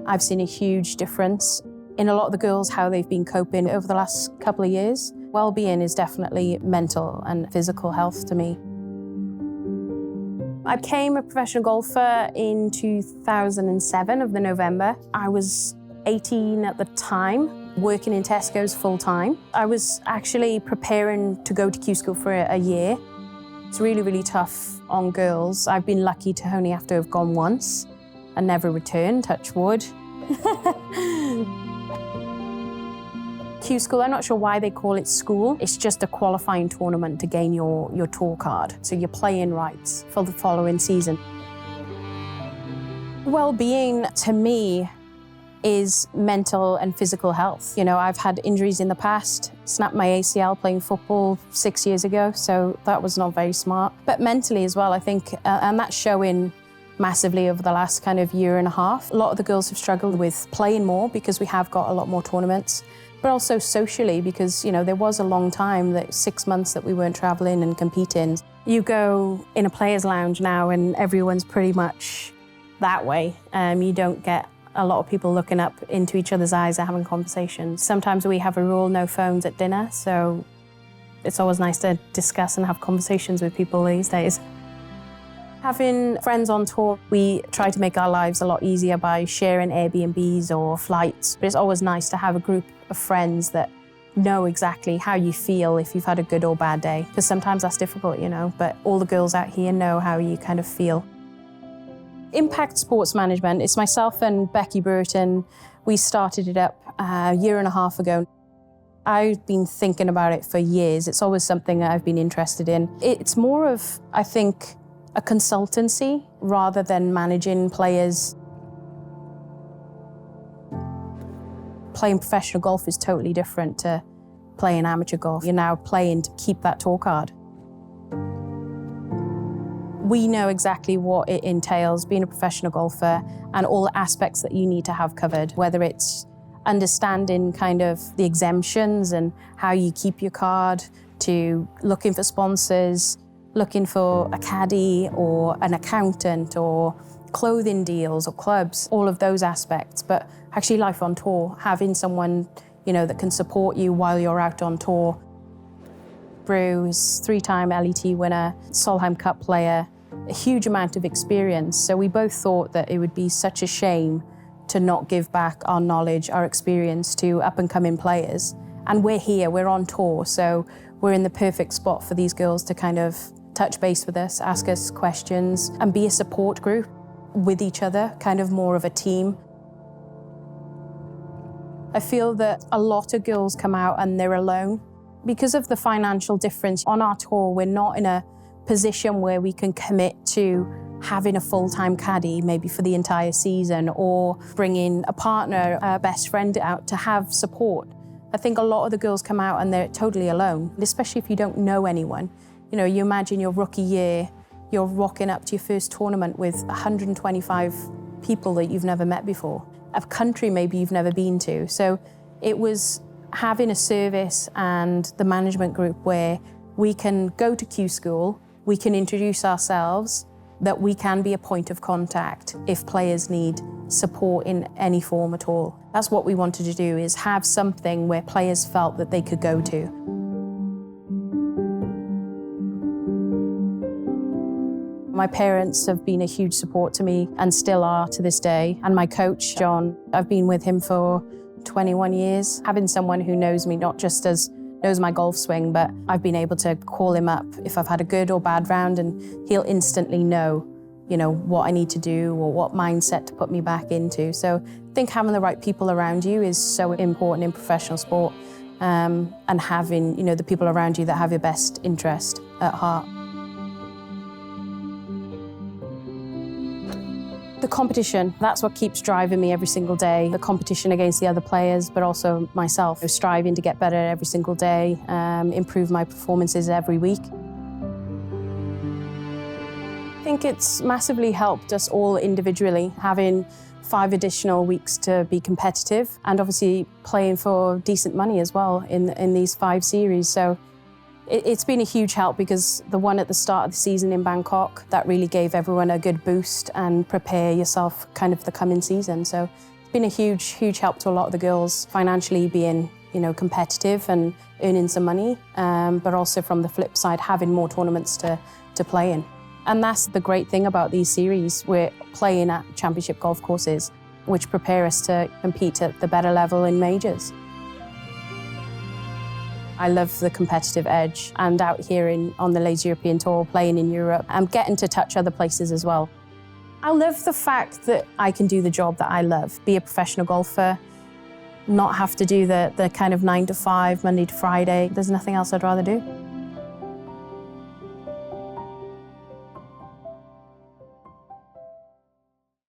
I've seen a huge difference in a lot of the girls, how they've been coping over the last couple of years. Wellbeing is definitely mental and physical health to me. I became a professional golfer in 2007 of the November. I was 18 at the time, working in Tesco's full-time. I was actually preparing to go to Q school for a year. It's really, really tough on girls. I've been lucky to only have to have gone once and never returned, touch wood. Q school, I'm not sure why they call it school. It's just a qualifying tournament to gain your tour card. So your play-in rights for the following season. Well-being, to me, is mental and physical health. You know, I've had injuries in the past, snapped my ACL playing football 6 years ago, so that was not very smart. But mentally as well, I think, and that's showing massively over the last kind of year and a half. A lot of the girls have struggled with playing more because we have got a lot more tournaments, but also socially because, you know, there was a long time, that 6 months that we weren't traveling and competing. You go in a player's lounge now and everyone's pretty much that way. You don't get a lot of people looking up into each other's eyes and having conversations. Sometimes we have a rule, no phones at dinner, so it's always nice to discuss and have conversations with people these days. Having friends on tour, we try to make our lives a lot easier by sharing Airbnbs or flights, but it's always nice to have a group of friends that know exactly how you feel if you've had a good or bad day, because sometimes that's difficult, you know, but all the girls out here know how you kind of feel. Impact Sports Management, it's myself and Becky Burton. We started it up a year and a half ago. I've been thinking about it for years. It's always something that I've been interested in. It's more of, I think, a consultancy rather than managing players. Playing professional golf is totally different to playing amateur golf. You're now playing to keep that tour card. We know exactly what it entails being a professional golfer and all the aspects that you need to have covered, whether it's understanding kind of the exemptions and how you keep your card, to looking for sponsors, looking for a caddy or an accountant or clothing deals or clubs, all of those aspects. But actually life on tour, having someone, you know, that can support you while you're out on tour. Bruce, 3-time LET winner, Solheim Cup player, a huge amount of experience. So we both thought that it would be such a shame to not give back our knowledge, our experience to up-and-coming players. And we're here, we're on tour, so we're in the perfect spot for these girls to kind of touch base with us, ask us questions, and be a support group with each other, kind of more of a team. I feel that a lot of girls come out and they're alone. Because of the financial difference on our tour, we're not in a position where we can commit to having a full-time caddy, maybe for the entire season, or bringing a partner, a best friend out to have support. I think a lot of the girls come out and they're totally alone, especially if you don't know anyone. You know, you imagine your rookie year, you're rocking up to your first tournament with 125 people that you've never met before, a country maybe you've never been to. So it was having a service and the management group where we can go to Q school, we can introduce ourselves, that we can be a point of contact if players need support in any form at all. That's what we wanted to do, is have something where players felt that they could go to. My parents have been a huge support to me and still are to this day. And my coach, John, I've been with him for 21 years. Having someone who knows me, not just as knows my golf swing, but I've been able to call him up if I've had a good or bad round and he'll instantly know, you know, what I need to do or what mindset to put me back into. So I think having the right people around you is so important in professional sport, and having, you know, the people around you that have your best interest at heart. The competition, that's what keeps driving me every single day. The competition against the other players, but also myself. Striving to get better every single day, improve my performances every week. I think it's massively helped us all individually, having 5 additional weeks to be competitive and obviously playing for decent money as well in these 5 series. So it's been a huge help, because the one at the start of the season in Bangkok, that really gave everyone a good boost and prepare yourself kind of for the coming season. So been a huge, huge help to a lot of the girls financially, being, you know, competitive and earning some money, but also from the flip side, having more tournaments to play in. And that's the great thing about these series. We're playing at championship golf courses, which prepare us to compete at the better level in majors. I love the competitive edge, and out here on the Ladies European Tour, playing in Europe, I'm getting to touch other places as well. I love the fact that I can do the job that I love, be a professional golfer, not have to do the kind of 9 to 5, Monday to Friday. There's nothing else I'd rather do.